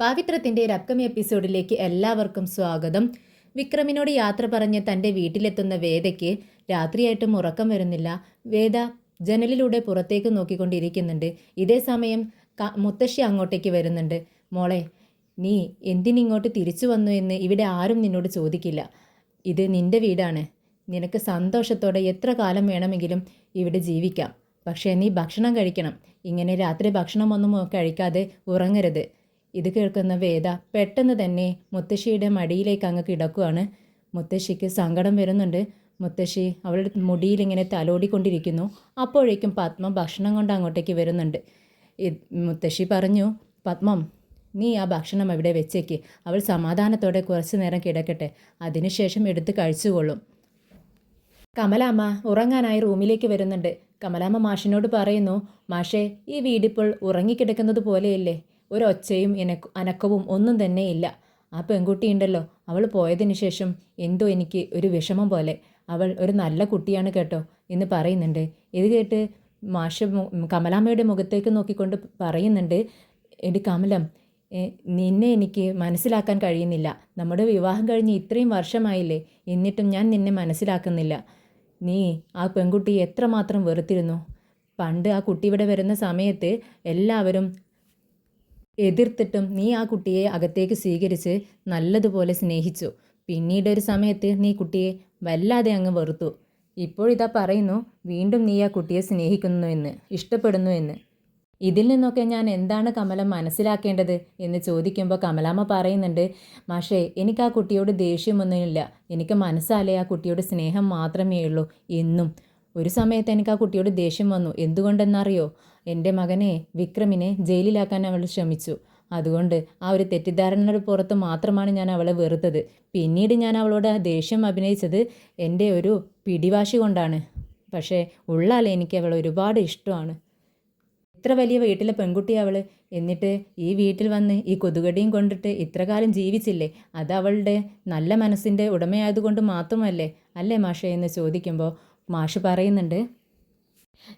പാവിത്രത്തിൻ്റെ ഒരു അപ്കമിങ് എപ്പിസോഡിലേക്ക് എല്ലാവർക്കും സ്വാഗതം. വിക്രമിനോട് യാത്ര പറഞ്ഞ് തൻ്റെ വീട്ടിലെത്തുന്ന വേദയ്ക്ക് രാത്രിയായിട്ടും ഉറക്കം വരുന്നില്ല. വേദ ജനലിലൂടെ പുറത്തേക്ക് നോക്കിക്കൊണ്ടിരിക്കുന്നുണ്ട്. ഇതേ സമയം മുത്തശ്ശി അങ്ങോട്ടേക്ക് വരുന്നുണ്ട്. മോളെ, നീ എന്തിനിങ്ങോട്ട് തിരിച്ചു വന്നു എന്ന് ഇവിടെ ആരും നിന്നോട് ചോദിക്കില്ല. ഇത് നിൻ്റെ വീടാണ്. നിനക്ക് സന്തോഷത്തോടെ എത്ര കാലം വേണമെങ്കിലും ഇവിടെ ജീവിക്കാം. പക്ഷേ നീ ഭക്ഷണം കഴിക്കണം. ഇങ്ങനെ രാത്രി ഭക്ഷണമൊന്നും കഴിക്കാതെ ഉറങ്ങരുത്. ഇത് കേൾക്കുന്ന വേദ പെട്ടെന്ന് തന്നെ മുത്തശ്ശിയുടെ മടിയിലേക്ക് അങ്ങ് കിടക്കുകയാണ്. മുത്തശ്ശിക്ക് സങ്കടം വരുന്നുണ്ട്. മുത്തശ്ശി അവളുടെ മുടിയിൽ ഇങ്ങനെ തലോടിക്കൊണ്ടിരിക്കുന്നു. അപ്പോഴേക്കും പത്മം ഭക്ഷണം കൊണ്ട് അങ്ങോട്ടേക്ക് വരുന്നുണ്ട്. മുത്തശ്ശി പറഞ്ഞു, പത്മം, നീ ആ ഭക്ഷണം അവിടെ വെച്ചേക്ക്. അവൾ സമാധാനത്തോടെ കുറച്ച് നേരം കിടക്കട്ടെ, അതിനുശേഷം എടുത്ത് കഴിച്ചുകൊള്ളും. കമലാമ്മ ഉറങ്ങാനായി റൂമിലേക്ക് വരുന്നുണ്ട്. കമലാമ്മ മാഷിനോട് പറയുന്നു, മാഷേ, ഈ വീടിപ്പോൾ ഉറങ്ങിക്കിടക്കുന്നത് പോലെയല്ലേ? ഒരൊച്ചയും അനക്കവും ഒന്നും തന്നെ ഇല്ല. ആ പെൺകുട്ടിയുണ്ടല്ലോ, അവൾ പോയതിന് ശേഷം എന്തോ എനിക്ക് ഒരു വിഷമം പോലെ. അവൾ ഒരു നല്ല കുട്ടിയാണ് കേട്ടോ എന്ന് പറയുന്നുണ്ട്. ഇത് കേട്ട് മാഷ് കമലാമ്മയുടെ മുഖത്തേക്ക് നോക്കിക്കൊണ്ട് പറയുന്നുണ്ട്, എടി കമലം, നിന്നെ എനിക്ക് മനസ്സിലാക്കാൻ കഴിയുന്നില്ല. നമ്മുടെ വിവാഹം കഴിഞ്ഞ് ഇത്രയും വർഷമായില്ലേ, എന്നിട്ടും ഞാൻ നിന്നെ മനസ്സിലാക്കുന്നില്ല. നീ ആ പെൺകുട്ടിയെ എത്രമാത്രം വെറുത്തിരുന്നു. പണ്ട് ആ കുട്ടി ഇവിടെ വരുന്ന സമയത്ത് എല്ലാവരും എതിർത്തിട്ടും നീ ആ കുട്ടിയെ അകത്തേക്ക് സ്വീകരിച്ച് നല്ലതുപോലെ സ്നേഹിച്ചു. പിന്നീട് ഒരു സമയത്ത് നീ കുട്ടിയെ വല്ലാതെ അങ്ങ് വെറുത്തു. ഇപ്പോഴിതാ പറയുന്നു, വീണ്ടും നീ ആ കുട്ടിയെ സ്നേഹിക്കുന്നു എന്ന്, ഇഷ്ടപ്പെടുന്നു എന്ന്. ഇതിൽ നിന്നൊക്കെ ഞാൻ എന്താണ് കമലം മനസ്സിലാക്കേണ്ടത് എന്ന് ചോദിക്കുമ്പോൾ കമലാമ്മ പറയുന്നുണ്ട്, മാഷേ, എനിക്ക് ആ കുട്ടിയോട് ദേഷ്യമൊന്നുമില്ല. എനിക്ക് മനസ്സാലേ ആ കുട്ടിയോട് സ്നേഹം മാത്രമേ ഉള്ളൂ എന്നും. ഒരു സമയത്ത് എനിക്ക് ആ കുട്ടിയോട് ദേഷ്യം വന്നു. എന്തുകൊണ്ടെന്നറിയോ? എൻ്റെ മകനെ വിക്രമിനെ ജയിലിലാക്കാൻ അവൾ ശ്രമിച്ചു. അതുകൊണ്ട് ആ ഒരു തെറ്റിദ്ധാരണയുടെ പുറത്ത് മാത്രമാണ് ഞാൻ അവളെ വെറുത്തത്. പിന്നീട് ഞാൻ അവളോട് ദേഷ്യം അഭിനയിച്ചത് എൻ്റെ ഒരു പിടിവാശി കൊണ്ടാണ്. പക്ഷേ ഉള്ളാലെ എനിക്ക് അവളെ ഒരുപാട് ഇഷ്ടമാണ്. ഇത്ര വലിയ വീട്ടിലെ പെൺകുട്ടി അവൾ. എന്നിട്ട് ഈ വീട്ടിൽ വന്ന് ഈ കൊതുകടിയും കൊണ്ടിട്ട് ഇത്രകാലം ജീവിച്ചില്ലേ? അത് അവളുടെ നല്ല മനസ്സിൻ്റെ ഉടമയായതുകൊണ്ട് മാത്രമല്ലേ അല്ലേ മാഷേ എന്ന് ചോദിക്കുമ്പോൾ മാഷ് പറയുന്നുണ്ട്,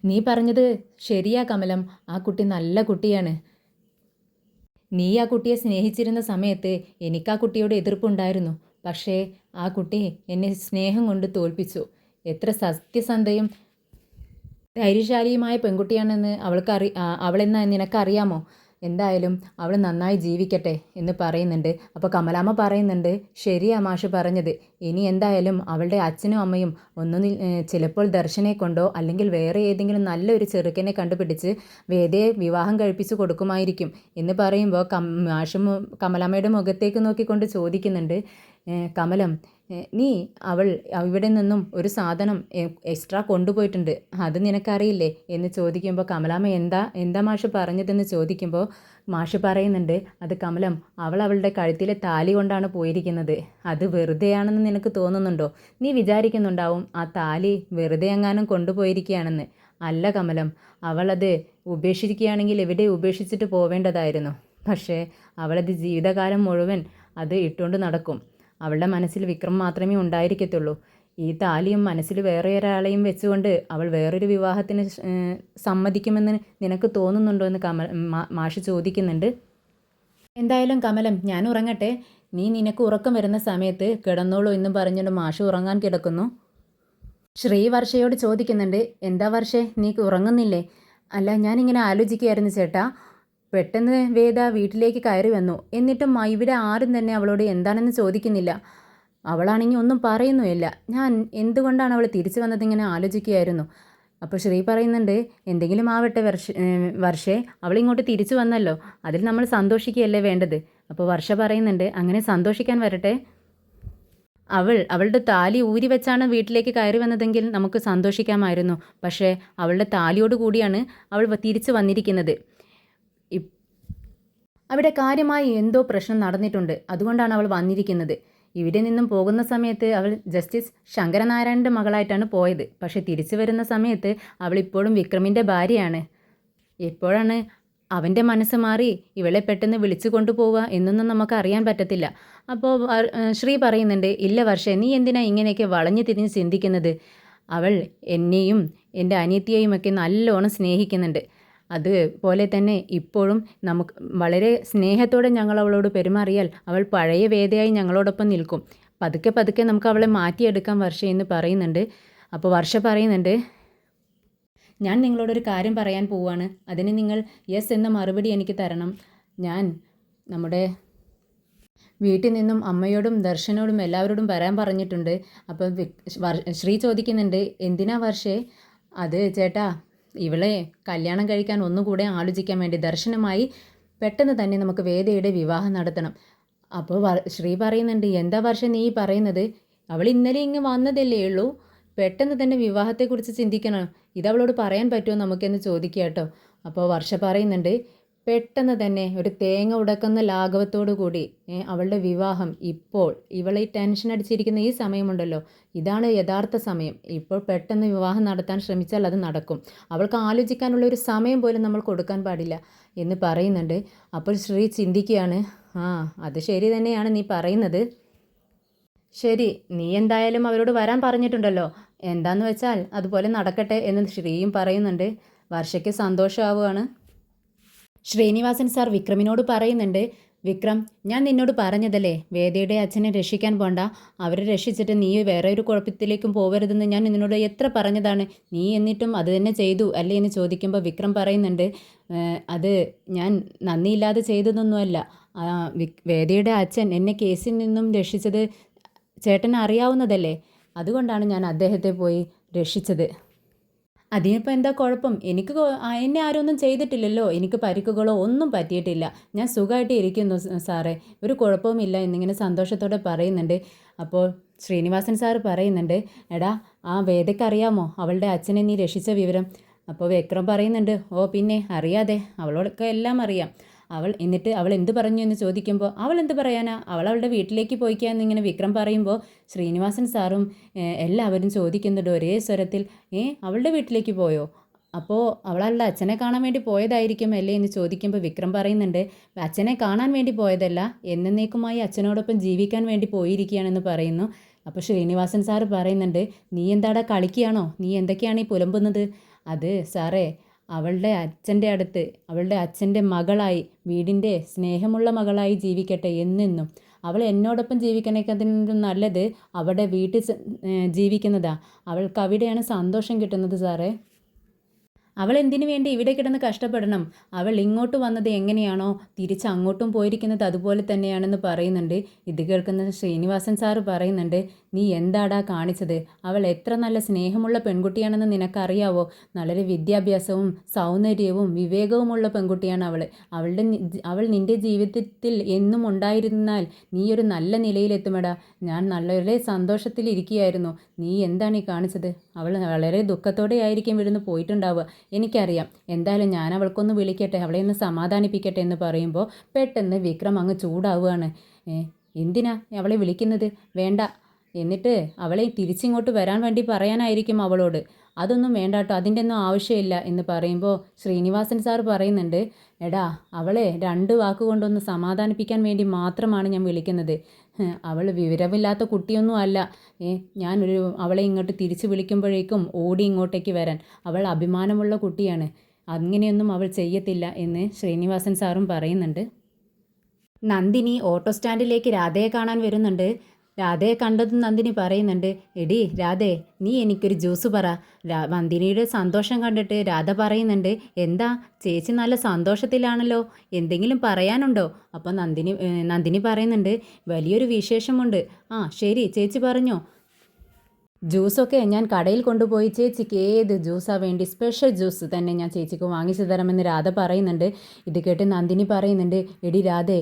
നീ പറഞ്ഞത് ശരിയാ കമലം, ആ കുട്ടി നല്ല കുട്ടിയാണ്. നീ ആ കുട്ടിയെ സ്നേഹിച്ചിരുന്ന സമയത്ത് എനിക്ക് ആ കുട്ടിയോട് എതിർപ്പുണ്ടായിരുന്നു. പക്ഷേ ആ കുട്ടി എന്നെ സ്നേഹം കൊണ്ട് തോൽപ്പിച്ചു. എത്ര സത്യസന്ധയും ധൈര്യശാലിയുമായ പെൺകുട്ടിയാണെന്ന് അവളെന്ന് നിനക്കറിയാമോ? എന്തായാലും അവൾ നന്നായി ജീവിക്കട്ടെ എന്ന് പറയുന്നുണ്ട്. അപ്പോൾ കമലാമ്മ പറയുന്നുണ്ട്, ശരിയാ മാഷ് പറഞ്ഞത്. ഇനി എന്തായാലും അവളുടെ അച്ഛനും അമ്മയും ചിലപ്പോൾ ദർശനെ കൊണ്ടോ അല്ലെങ്കിൽ വേറെ ഏതെങ്കിലും നല്ലൊരു ചെറുക്കനെ കണ്ടുപിടിച്ച് വേദയെ വിവാഹം കഴിപ്പിച്ച് കൊടുക്കുമായിരിക്കും എന്ന് പറയുമ്പോൾ മാഷ് കമലാമ്മയുടെ മുഖത്തേക്ക് നോക്കിക്കൊണ്ട് ചോദിക്കുന്നുണ്ട്, കമലം, നീ ഇവിടെ നിന്നും ഒരു സാധനം എക്സ്ട്രാ കൊണ്ടുപോയിട്ടുണ്ട്, അത് നിനക്കറിയില്ലേ എന്ന് ചോദിക്കുമ്പോൾ കമലാമ്മ എന്താ മാഷ് പറഞ്ഞതെന്ന് ചോദിക്കുമ്പോൾ മാഷ് പറയുന്നുണ്ട്, അത് കമലം, അവളുടെ കഴുത്തിലെ താലി കൊണ്ടാണ് പോയിരിക്കുന്നത്. അത് വെറുതെയാണെന്ന് നിനക്ക് തോന്നുന്നുണ്ടോ? നീ വിചാരിക്കുന്നുണ്ടാവും ആ താലി വെറുതെ എങ്ങാനും കൊണ്ടുപോയിരിക്കുകയാണെന്ന്. അല്ല കമലം, അവളത് ഉപേക്ഷിക്കുകയാണെങ്കിൽ എവിടെ ഉപേക്ഷിച്ചിട്ട് പോവേണ്ടതായിരുന്നു. പക്ഷേ അവളത് ജീവിതകാലം മുഴുവൻ അത് ഇട്ടുകൊണ്ട് നടക്കും. അവളുടെ മനസ്സിൽ വിക്രം മാത്രമേ ഉണ്ടായിരിക്കത്തുള്ളൂ. ഈ താലിയും മനസ്സിൽ വേറെ ഒരാളെയും വെച്ചുകൊണ്ട് അവൾ വേറൊരു വിവാഹത്തിന് സമ്മതിക്കുമെന്ന് നിനക്ക് തോന്നുന്നുണ്ടോ എന്ന് മാഷ് ചോദിക്കുന്നുണ്ട്. എന്തായാലും കമലം, ഞാൻ ഉറങ്ങട്ടെ. നിനക്ക് ഉറക്കം വരുന്ന സമയത്ത് കിടന്നോളൂ എന്നും പറഞ്ഞുകൊണ്ട് മാഷ് ഉറങ്ങാൻ കിടക്കുന്നു. ശ്രീ വർഷയോട് ചോദിക്കുന്നുണ്ട്, എന്താ വർഷേ, നീ ഉറങ്ങുന്നില്ലേ? അല്ല, ഞാനിങ്ങനെ ആലോചിക്കുകയായിരുന്നു ചേട്ടാ. പെട്ടെന്ന് വേദ വീട്ടിലേക്ക് കയറി വന്നു. എന്നിട്ടും ഇവിടെ ആരും തന്നെ അവളോട് എന്താണെന്ന് ചോദിക്കുന്നില്ല. അവളാണെങ്കിൽ ഒന്നും പറയുന്നുമില്ല. ഞാൻ എന്തുകൊണ്ടാണ് അവൾ തിരിച്ചു വന്നതിങ്ങനെ ആലോചിക്കുകയായിരുന്നു. അപ്പോൾ ശ്രീ പറയുന്നുണ്ട്, എന്തെങ്കിലും ആവട്ടെ വർഷേ, അവളിങ്ങോട്ട് തിരിച്ചു വന്നല്ലോ, അതിൽ നമ്മൾ സന്തോഷിക്കുകയല്ലേ വേണ്ടത്. അപ്പോൾ വർഷ പറയുന്നുണ്ട്, അങ്ങനെ സന്തോഷിക്കാൻ വരട്ടെ. അവളുടെ താലി ഊരി വെച്ചാണ് വീട്ടിലേക്ക് കയറി വന്നതെങ്കിൽ നമുക്ക് സന്തോഷിക്കാമായിരുന്നു. പക്ഷേ അവളുടെ താലിയോട് കൂടിയാണ് അവൾ തിരിച്ചു വന്നിരിക്കുന്നത്. അവിടെ കാര്യമായി എന്തോ പ്രശ്നം നടന്നിട്ടുണ്ട്. അതുകൊണ്ടാണ് അവൾ വന്നിരിക്കുന്നത്. ഇവിടെ നിന്നും പോകുന്ന സമയത്ത് അവൾ ജസ്റ്റിസ് ശങ്കരനാരായണൻ്റെ മകളായിട്ടാണ് പോയത്. പക്ഷേ തിരിച്ചു വരുന്ന സമയത്ത് അവൾ ഇപ്പോഴും വിക്രമിൻ്റെ ഭാര്യയാണ്. എപ്പോഴാണ് അവൻ്റെ മനസ്സ് മാറി ഇവളെ പെട്ടെന്ന് വിളിച്ചു കൊണ്ടുപോവുക എന്നൊന്നും നമുക്ക് അറിയാൻ പറ്റത്തില്ല. അപ്പോൾ ശ്രീ പറയുന്നുണ്ട്, ഇല്ല വർഷേ, നീ എന്തിനാ ഇങ്ങനെയൊക്കെ വളഞ്ഞു തിരിഞ്ഞ് ചിന്തിക്കുന്നത്? അവൾ എന്നെയും എൻ്റെ അനിയത്തിയെയുമൊക്കെ നല്ലോണം സ്നേഹിക്കുന്നുണ്ട്. അതുപോലെ തന്നെ ഇപ്പോഴും നമുക്ക് വളരെ സ്നേഹത്തോടെ ഞങ്ങൾ അവളോട് പെരുമാറിയാൽ അവൾ പഴയ വേദയായി ഞങ്ങളോടൊപ്പം നിൽക്കും. പതുക്കെ പതുക്കെ നമുക്ക് അവളെ മാറ്റിയെടുക്കാം വർഷ എന്ന് പറയുന്നുണ്ട്. അപ്പോൾ വർഷ പറയുന്നുണ്ട്, ഞാൻ നിങ്ങളോടൊരു കാര്യം പറയാൻ പോവുകയാണ്. അതിന് നിങ്ങൾ യെസ് എന്ന മറുപടി എനിക്ക് തരണം. ഞാൻ നമ്മുടെ വീട്ടിൽ നിന്നും അമ്മയോടും ദർശനോടും എല്ലാവരോടും വരാൻ പറഞ്ഞിട്ടുണ്ട്. അപ്പം ശ്രീ ചോദിക്കുന്നുണ്ട്, എന്തിനാ വർഷേ? അത് ചേട്ടാ, ഇവളെ കല്യാണം കഴിക്കാൻ ഒന്നുകൂടെ ആലോചിക്കാൻ വേണ്ടി ദർശനമായി പെട്ടെന്ന് തന്നെ നമുക്ക് വേദയുടെ വിവാഹം നടത്തണം. അപ്പോൾ ശ്രീ പറയുന്നുണ്ട്, എന്താ വർഷം നീ പറയുന്നത്? അവൾ ഇന്നലെ ഇങ്ങ് വന്നതല്ലേ ഉള്ളൂ, പെട്ടെന്ന് തന്നെ വിവാഹത്തെക്കുറിച്ച് ചിന്തിക്കണം. ഇതവളോട് പറയാൻ പറ്റുമോ നമുക്കെന്ന് ചോദിക്കുക കേട്ടോ. അപ്പോൾ വർഷ പറയുന്നുണ്ട്, പെട്ടെന്ന് തന്നെ ഒരു തേങ്ങ ഉടക്കുന്ന ലാഘവത്തോടു കൂടി അവളുടെ വിവാഹം ഇപ്പോൾ ഇവളെ ടെൻഷൻ അടിച്ചിരിക്കുന്ന ഈ സമയമുണ്ടല്ലോ, ഇതാണ് യഥാർത്ഥ സമയം. ഇപ്പോൾ പെട്ടെന്ന് വിവാഹം നടത്താൻ ശ്രമിച്ചാൽ അത് നടക്കും. അവൾക്ക് ആലോചിക്കാനുള്ള ഒരു സമയം പോലും നമ്മൾ കൊടുക്കാൻ പാടില്ല എന്ന് പറയുന്നുണ്ട്. അപ്പോൾ ശ്രീ ചിന്തിക്കുകയാണ്, അത് ശരി തന്നെയാണ് നീ പറയുന്നത്. ശരി, നീ എന്തായാലും അവരോട് വരാൻ പറഞ്ഞിട്ടുണ്ടല്ലോ, എന്താന്ന് വെച്ചാൽ അതുപോലെ നടക്കട്ടെ എന്ന് ശ്രീയും പറയുന്നുണ്ട്. വർഷയ്ക്ക് സന്തോഷമാവുകയാണ്. ശ്രീനിവാസൻ സാർ വിക്രമിനോട് പറയുന്നുണ്ട്, വിക്രം, ഞാൻ നിന്നോട് പറഞ്ഞതല്ലേ വേദയുടെ അച്ഛനെ രക്ഷിക്കാൻ പോണ്ട, അവരെ രക്ഷിച്ചിട്ട് നീ വേറെ ഒരു കുഴപ്പത്തിലേക്കും പോകരുതെന്ന് ഞാൻ നിന്നോട് എത്ര പറഞ്ഞതാണ്, നീ എന്നിട്ടും അത് തന്നെ ചെയ്തു അല്ലേ എന്ന് ചോദിക്കുമ്പോൾ വിക്രം പറയുന്നുണ്ട്, അത് ഞാൻ നന്ദിയില്ലാതെ ചെയ്തതൊന്നുമല്ല. വേദയുടെ അച്ഛൻ എന്നെ കേസിൽ നിന്നും രക്ഷിച്ചത് ചേട്ടന് അറിയാവുന്നതല്ലേ, അതുകൊണ്ടാണ് ഞാൻ അദ്ദേഹത്തെ പോയി രക്ഷിച്ചത്. അതിനിപ്പോൾ എന്താ കുഴപ്പം? എന്നെ ആരൊന്നും ചെയ്തിട്ടില്ലല്ലോ, എനിക്ക് പരിക്കുകളോ ഒന്നും പറ്റിയിട്ടില്ല, ഞാൻ സുഖമായിട്ട് ഇരിക്കുന്നു സാറേ, ഒരു കുഴപ്പവുമില്ല എന്നിങ്ങനെ സന്തോഷത്തോടെ പറയുന്നുണ്ട്. അപ്പോൾ ശ്രീനിവാസൻ സാറ് പറയുന്നുണ്ട്, എടാ, ആ വേദയ്ക്കറിയാമോ അവളുടെ അച്ഛനെ നീ രക്ഷിച്ച വിവരം? അപ്പോൾ വിക്രം പറയുന്നുണ്ട്, ഓ പിന്നെ അറിയാതെ, അവളോടൊക്കെ എല്ലാം അറിയാം. എന്നിട്ട് അവൾ എന്ത് പറഞ്ഞു എന്ന് ചോദിക്കുമ്പോൾ, അവൾ എന്ത് പറയാനാ, അവളുടെ വീട്ടിലേക്ക് പോയിക്കാന്നിങ്ങനെ വിക്രം പറയുമ്പോൾ ശ്രീനിവാസൻ സാറും എല്ലാവരും ചോദിക്കുന്നുണ്ട് ഒരേ സ്വരത്തിൽ, അവളുടെ വീട്ടിലേക്ക് പോയോ? അപ്പോൾ അവളുടെ അച്ഛനെ കാണാൻ വേണ്ടി പോയതായിരിക്കും അല്ലേ എന്ന് ചോദിക്കുമ്പോൾ വിക്രം പറയുന്നുണ്ട്, അച്ഛനെ കാണാൻ വേണ്ടി പോയതല്ല, എന്നേക്കുമായി അച്ഛനോടൊപ്പം ജീവിക്കാൻ വേണ്ടി പോയിരിക്കുകയാണെന്ന് പറയുന്നു. അപ്പോൾ ശ്രീനിവാസൻ സാറ് പറയുന്നുണ്ട്, നീ എന്താടാ കളിക്കുകയാണോ, നീ എന്തൊക്കെയാണ് ഈ പുലമ്പുന്നത്? അത് സാറേ, അവളുടെ അച്ഛൻ്റെ അടുത്ത് അവളുടെ അച്ഛൻ്റെ മകളായി, വീടിൻ്റെ സ്നേഹമുള്ള മകളായി ജീവിക്കട്ടെ എന്നെന്നും. അവൾ എന്നോടൊപ്പം ജീവിക്കണേക്കതിനും നല്ലത് അവിടെ വീട്ടിൽ ജീവിക്കുന്നതാ. അവൾക്ക് അവിടെയാണ് സന്തോഷം കിട്ടുന്നത് സാറേ. അവൾ എന്തിനു വേണ്ടി ഇവിടെ കിടന്ന് കഷ്ടപ്പെടണം? അവൾ ഇങ്ങോട്ട് വന്നത് എങ്ങനെയാണോ തിരിച്ച് അങ്ങോട്ടും പോയിരിക്കുന്നത് അതുപോലെ തന്നെയാണെന്ന് പറയുന്നുണ്ട്. ഇത് കേൾക്കുന്ന ശ്രീനിവാസൻ സാറ് പറയുന്നുണ്ട്, നീ എന്താടാ കാണിച്ചത്? അവൾ എത്ര നല്ല സ്നേഹമുള്ള പെൺകുട്ടിയാണെന്ന് നിനക്കറിയാവോ? വളരെ വിദ്യാഭ്യാസവും സൗന്ദര്യവും വിവേകവുമുള്ള പെൺകുട്ടിയാണ് അവൾ. അവൾ നിൻ്റെ ജീവിതത്തിൽ എന്നും ഉണ്ടായിരുന്നാൽ നീ ഒരു നല്ല നിലയിലെത്തുമെടാ. ഞാൻ വളരെ സന്തോഷത്തിലിരിക്കുകയായിരുന്നു, നീ എന്താണ് ഈ കാണിച്ചത്? അവൾ വളരെ ദുഃഖത്തോടെ ആയിരിക്കും ഇവിടുന്ന് പോയിട്ടുണ്ടാവുക, എനിക്കറിയാം. എന്തായാലും ഞാൻ അവൾക്കൊന്ന് വിളിക്കട്ടെ, അവളെ ഒന്ന് സമാധാനിപ്പിക്കട്ടെ എന്ന് പറയുമ്പോൾ പെട്ടെന്ന് വിക്രം അങ്ങ് ചൂടാവുകയാണ്. എന്തിനാ അവളെ വിളിക്കുന്നത്? വേണ്ട. എന്നിട്ട് അവളെ തിരിച്ചിങ്ങോട്ട് വരാൻ വേണ്ടി പറയാനായിരിക്കും അവളോട്. അതൊന്നും വേണ്ട കേട്ടോ, അതിൻ്റെ ഒന്നും ആവശ്യമില്ല എന്ന് പറയുമ്പോൾ ശ്രീനിവാസൻ സാർ പറയുന്നുണ്ട്, എടാ, അവളെ 2 വാക്കുകൊണ്ടൊന്ന് സമാധാനിപ്പിക്കാൻ വേണ്ടി മാത്രമാണ് ഞാൻ വിളിക്കുന്നത്. അവൾ വിവരമില്ലാത്ത കുട്ടിയൊന്നും അല്ല. അവളെ ഇങ്ങോട്ട് തിരിച്ച് വിളിക്കുമ്പോഴേക്കും ഓടി ഇങ്ങോട്ടേക്ക് വരാൻ. അവൾ അഭിമാനമുള്ള കുട്ടിയാണ്, അങ്ങനെയൊന്നും അവൾ ചെയ്യത്തില്ല എന്ന് ശ്രീനിവാസൻ സാറും പറയുന്നുണ്ട്. നന്ദിനി ഓട്ടോ സ്റ്റാൻഡിലേക്ക് രാധയെ കാണാൻ വരുന്നുണ്ട്. രാധയെ കണ്ടതും നന്ദിനി പറയുന്നുണ്ട്, എടി രാധേ, നീ എനിക്കൊരു ജ്യൂസ് പറ. നന്ദിനിയുടെ സന്തോഷം കണ്ടിട്ട് രാധ പറയുന്നുണ്ട്, എന്താ ചേച്ചി നല്ല സന്തോഷത്തിലാണല്ലോ, എന്തെങ്കിലും പറയാനുണ്ടോ? അപ്പോൾ നന്ദിനി പറയുന്നുണ്ട്, വലിയൊരു വിശേഷമുണ്ട്. ശരി ചേച്ചി പറഞ്ഞോ. ജ്യൂസൊക്കെ ഞാൻ കടയിൽ കൊണ്ടുപോയി ചേച്ചിക്ക് ഏത് ജ്യൂസാണ് വേണ്ടി സ്പെഷ്യൽ ജ്യൂസ് തന്നെ ഞാൻ ചേച്ചിക്ക് വാങ്ങിച്ചു തരാമെന്ന് രാധ പറയുന്നുണ്ട്. ഇത് കേട്ട് നന്ദിനി പറയുന്നുണ്ട്, എടി രാധേ,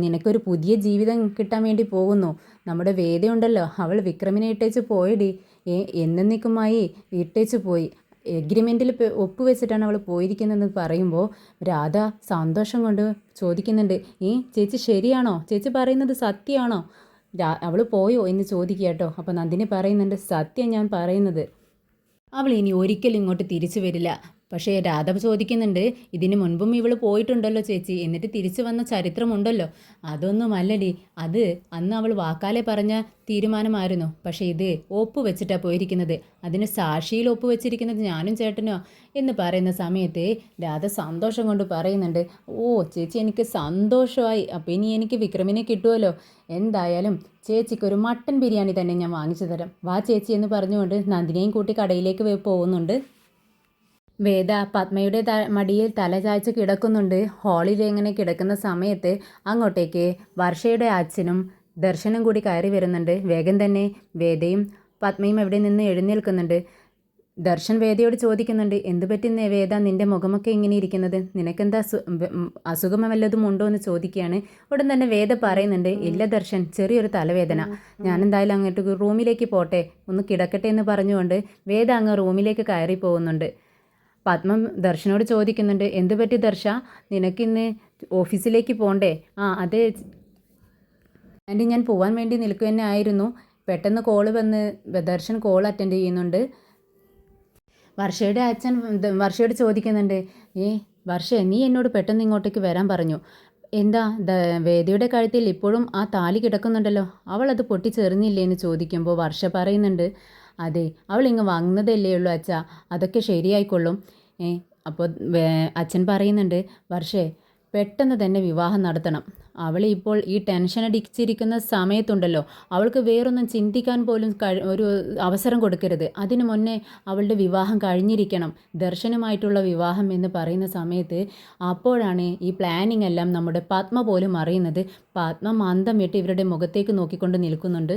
നിനക്കൊരു പുതിയ ജീവിതം കിട്ടാൻ വേണ്ടി പോകുന്നു. നമ്മുടെ വേദയുണ്ടല്ലോ, അവൾ വിക്രമിനെ ഇട്ടേച്ച് പോയടി, എന്നേക്കുമായി ഇട്ടേച്ച് പോയി. എഗ്രിമെൻറ്റിൽ ഒപ്പുവെച്ചിട്ടാണ് അവൾ പോയിരിക്കുന്നതെന്ന് പറയുമ്പോൾ രാധ സന്തോഷം കൊണ്ട് ചോദിക്കുന്നുണ്ട്, ചേച്ചി ശരിയാണോ? ചേച്ചി പറയുന്നത് സത്യമാണോ? അവൾ പോയോ എന്ന് ചോദിക്കുക കേട്ടോ. അപ്പോൾ നന്ദിനി പറയുന്നുണ്ട്, സത്യം ഞാൻ പറയുന്നത്, അവൾ ഇനി ഒരിക്കലും ഇങ്ങോട്ട് തിരിച്ചു വരില്ല. പക്ഷേ രാധ ചോദിക്കുന്നുണ്ട്, ഇതിന് മുൻപും ഇവൾ പോയിട്ടുണ്ടല്ലോ ചേച്ചി, എന്നിട്ട് തിരിച്ചു വന്ന ചരിത്രമുണ്ടല്ലോ. അതൊന്നുമല്ലടി, അത് അന്ന് അവൾ വാക്കാലെ പറഞ്ഞ തീരുമാനമായിരുന്നു. പക്ഷേ ഇത് ഒപ്പ് വെച്ചിട്ടാണ് പോയിരിക്കുന്നത്. അതിന് സാക്ഷിയിൽ ഒപ്പ് വെച്ചിരിക്കുന്നത് ഞാനും ചേട്ടനോ എന്ന് പറയുന്ന സമയത്ത് രാധ സന്തോഷം കൊണ്ട് പറയുന്നുണ്ട്, ഓ ചേച്ചി എനിക്ക് സന്തോഷമായി, അപ്പോൾ ഇനി എനിക്ക് വിക്രമിനെ കിട്ടുമല്ലോ. എന്തായാലും ചേച്ചിക്കൊരു മട്ടൻ ബിരിയാണി തന്നെ ഞാൻ വാങ്ങിച്ചു തരാം, വാ ചേച്ചി എന്ന് പറഞ്ഞുകൊണ്ട് നന്ദിനിയും കൂട്ടി കടയിലേക്ക് പോകുന്നുണ്ട്. വേദ പത്മയുടെ മടിയിൽ തല ചായ്ച്ച് കിടക്കുന്നുണ്ട്. ഹാളിൽ ഇങ്ങനെ കിടക്കുന്ന സമയത്ത് അങ്ങോട്ടേക്ക് വർഷയുടെ അച്ഛനും ദർശനം കൂടി കയറി വരുന്നുണ്ട്. വേഗം തന്നെ വേദയും പത്മയും എവിടെ നിന്ന് എഴുന്നേൽക്കുന്നുണ്ട്. ദർശൻ വേദയോട് ചോദിക്കുന്നുണ്ട്, എന്ത് പറ്റി വേദ നിൻ്റെ മുഖമൊക്കെ ഇങ്ങനെ ഇരിക്കുന്നത്, നിനക്കെന്താ അസുഖം വല്ലതും ഉണ്ടോ എന്ന് ചോദിക്കുകയാണ്. ഉടൻ തന്നെ വേദ പറയുന്നുണ്ട്, ഇല്ല ദർശൻ, ചെറിയൊരു തലവേദന, ഞാനെന്തായാലും അങ്ങോട്ട് റൂമിലേക്ക് പോട്ടെ, ഒന്ന് കിടക്കട്ടെ എന്ന് പറഞ്ഞുകൊണ്ട് വേദ അങ്ങ് റൂമിലേക്ക് കയറി പോകുന്നുണ്ട്. പത്മ ദർശനോട് ചോദിക്കുന്നുണ്ട്, എന്ത് പറ്റി ദർശ, നിനക്കിന്ന് ഓഫീസിലേക്ക് പോകണ്ടേ? ആ അതെ ആൻറ്റി, ഞാൻ പോകാൻ വേണ്ടി നിൽക്കുക തന്നെ ആയിരുന്നു. പെട്ടെന്ന് കോള് വന്ന് ദർശൻ കോൾ അറ്റൻഡ് ചെയ്യുന്നുണ്ട്. വർഷയുടെ അച്ഛൻ വർഷയോട് ചോദിക്കുന്നുണ്ട്, വർഷ നീ എന്നോട് പെട്ടെന്ന് ഇങ്ങോട്ടേക്ക് വരാൻ പറഞ്ഞു, എന്താ വേദിയുടെ കഴുത്തിൽ ഇപ്പോഴും ആ താലി കിടക്കുന്നുണ്ടല്ലോ, അവൾ അത് പൊട്ടിച്ചെറിഞ്ഞില്ലേ എന്ന് ചോദിക്കുമ്പോൾ വർഷ പറയുന്നുണ്ട്, അതെ അവൾ ഇങ്ങ് വന്നതല്ലേ ഉള്ളൂ അച്ഛാ, അതൊക്കെ ശരിയായിക്കൊള്ളും. അപ്പോൾ അച്ഛൻ പറയുന്നുണ്ട്, വർഷേ പെട്ടെന്ന് തന്നെ വിവാഹം നടത്തണം. അവൾ ഇപ്പോൾ ഈ ടെൻഷൻ അടിച്ചിരിക്കുന്ന സമയത്തുണ്ടല്ലോ, അവൾക്ക് വേറൊന്നും ചിന്തിക്കാൻ പോലും ഒരു അവസരം കൊടുക്കരുത്. അതിനു മുന്നേ അവളുടെ വിവാഹം കഴിഞ്ഞിരിക്കണം, ദർശനമായിട്ടുള്ള വിവാഹം എന്ന് പറയുന്ന സമയത്ത് അപ്പോഴാണ് ഈ പ്ലാനിങ് എല്ലാം നമ്മുടെ പത്മ പോലും അറിയുന്നത്. പത്മ മന്ദം വിട്ട് ഇവരുടെ മുഖത്തേക്ക് നോക്കിക്കൊണ്ട് നിൽക്കുന്നുണ്ട്.